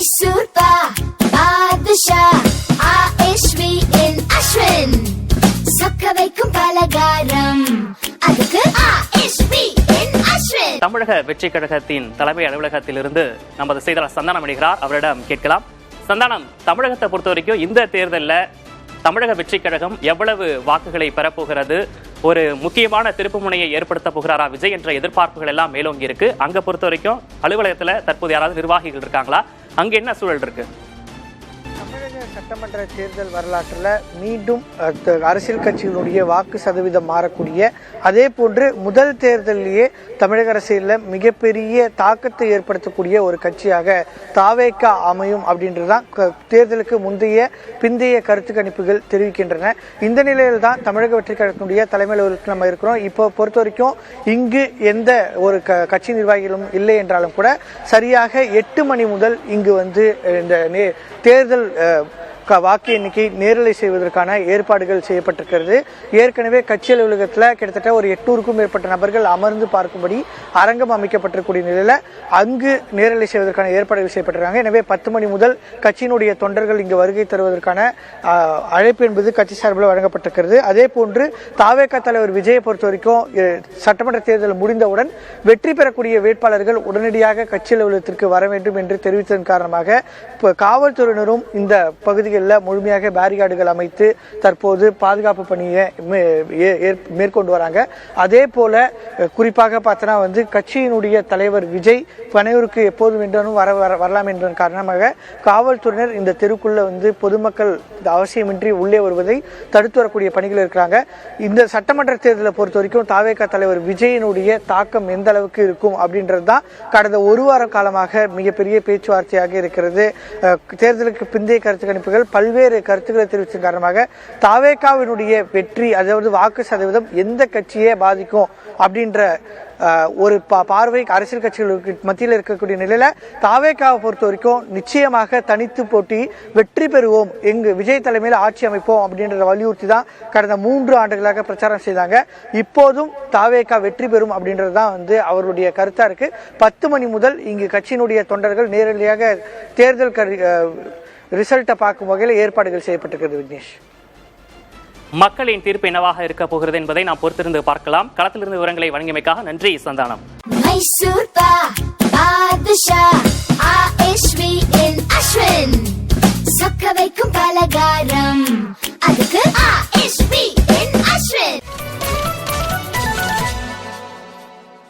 மைசூர் பா பாதுஷா ஆஷ்வி இன் அஸ்வின் சொக்க வைக்கும் பலகாரம் அதுக்கு ஆஷ்வி இன் அஸ்வின். தமிழக வெற்றி கழகத்தின் தலைமை அலுவலகத்திலிருந்து நமது செய்தியாளர் சந்தானம் இணைகிறார். அவரிடம் கேட்கலாம். சந்தானம், தமிழகத்தை பொறுத்த வரைக்கும் இந்த தேர்தலில் தமிழக வெற்றி கழகம் எவ்வளவு வாக்குகளை பெறப்போகிறது? ஒரு முக்கியமான திருப்பு முனையை ஏற்படுத்த போகிறாரா விஜய் என்ற எதிர்பார்ப்புகள் எல்லாம் மேலோங்கி இருக்கு. அங்க பொறுத்த வரைக்கும் அலுவலகத்துல தற்போது யாராவது நிர்வாகிகள் இருக்காங்களா? அங்க என்ன சூழல் இருக்கு? தமிழக சட்டமன்ற தேர்தல் வரலாற்றில் மீண்டும் அரசியல் கட்சிகளுடைய வாக்கு சதவீதம் மாறக்கூடிய, அதே போன்று முதல் தேர்தலிலேயே தமிழக அரசியலில் மிகப்பெரிய தாக்கத்தை ஏற்படுத்தக்கூடிய ஒரு கட்சியாக தாவேகா அமையும் அப்படின்றதுதான் தேர்தலுக்கு பிந்தைய கருத்து கணிப்புகள் தெரிவிக்கின்றன. இந்த நிலையில் தான் தமிழக வெற்றி கழகத்தினுடைய தலைமை அலுவலகத்தில் நம்ம இருக்கிறோம். இப்போ பொறுத்த வரைக்கும் இங்கு எந்த ஒரு கட்சி நிர்வாகிகளும் இல்லை என்றாலும் கூட சரியாக 8 மணி முதல் இங்கு வந்து இந்த தேர்தல் வாக்கு எண்ணிக்கை நேரலை செய்வதற்கான ஏற்பாடுகள் செய்யப்பட்டிருக்கிறது. ஏற்கனவே கட்சி அலுவலகத்தில் கிட்டத்தட்ட ஒரு 800க்கும் மேற்பட்ட நபர்கள் அமர்ந்து பார்க்கும்படி அரங்கம் அமைக்கப்பட்டிருக்கூடிய நிலையில் அங்கு நேரலை செய்வதற்கான ஏற்பாடுகள் செய்யப்பட்டிருக்காங்க. எனவே 10 மணி முதல் கட்சியினுடைய தொண்டர்கள் இங்கு வருகை தருவதற்கான அழைப்பு என்பது கட்சி சார்பில் வழங்கப்பட்டிருக்கிறது. அதே போன்று தாவேகா தலைவர் விஜயை பொறுத்த வரைக்கும் சட்டமன்ற தேர்தல் முடிந்தவுடன் வெற்றி பெறக்கூடிய வேட்பாளர்கள் உடனடியாக கட்சி அலுவலகத்திற்கு வர வேண்டும் என்று தெரிவித்ததன் காரணமாக காவல்துறையினரும் இந்த பகுதிகளில் முழுமையாக பேரிகார்டுகள் அமைத்து தற்போது பாதுகாப்பு பணியை மேற்கொண்டு வராங்க. அதே போல குறிப்பாக பார்த்தோன்னா வந்து கட்சியினுடைய தலைவர் விஜய் பனையூருக்கு எப்போது வேண்டாலும் வரலாம் என்ற காரணமாக காவல்துறையினர் இந்த தெருக்குள்ள வந்து பொதுமக்கள் அவசியமின்றி உள்ளே வருவதை தடுத்து வரக்கூடிய பணிகள் இருக்கிறாங்க. இந்த சட்டமன்ற தேர்தலை பொறுத்த வரைக்கும் தாவேகா தலைவர் விஜயினுடைய தாக்கம் எந்த அளவுக்கு இருக்கும் அப்படின்றது தான் கடந்த ஒரு வார காலமாக மிகப்பெரிய பேச்சுவார்த்தையாக இருக்கிறது. தேர்தலுக்கு பிந்தைய கருத்து கணிப்புகள் பல்வேறு கருத்துக்களை தெரிவித்ததன் காரணமாக தாவேகாவினுடைய வெற்றி, அதாவது வாக்கு சதவீதம் எந்த கட்சியை பாதிக்கும் அப்படின்ற ஒரு பார்வை அரசியல் கட்சிகளுக்கு மத்தியில் இருக்கக்கூடிய நிலையில தாவேகாவை பொறுத்த வரைக்கும் நிச்சயமாக தனித்து போட்டி வெற்றி பெறுவோம், எங்கு விஜய் தலைமையில் ஆட்சி அமைப்போம் அப்படின்றத வலியுறுத்தி தான் கடந்த 3 ஆண்டுகளாக பிரச்சாரம் செய்தாங்க. இப்போதும் தாவேகா வெற்றி பெறும் அப்படின்றது தான் வந்து அவருடைய கருத்தா இருக்கு. 10 மணி முதல் இங்கு கட்சியினுடைய தொண்டர்கள் நேரடியாக தேர்தல் ரிசல்ட்டை பார்க்கும் வகையில் ஏற்பாடுகள் செய்யப்பட்டிருக்கிறது. விக்னேஷ், மக்களின் தீர்ப்பு என்னவாக இருக்க போகிறது என்பதை நாம் பொறுத்திருந்து பார்க்கலாம். களத்திலிருந்து விவரங்களை வழங்கியமைக்காக நன்றி சந்தானம். மைசூர் பா பாதுஷா ஆஷ்வி இன் அஸ்வின் சொக்க வைக்கும் பலகாரம் அதுக்கு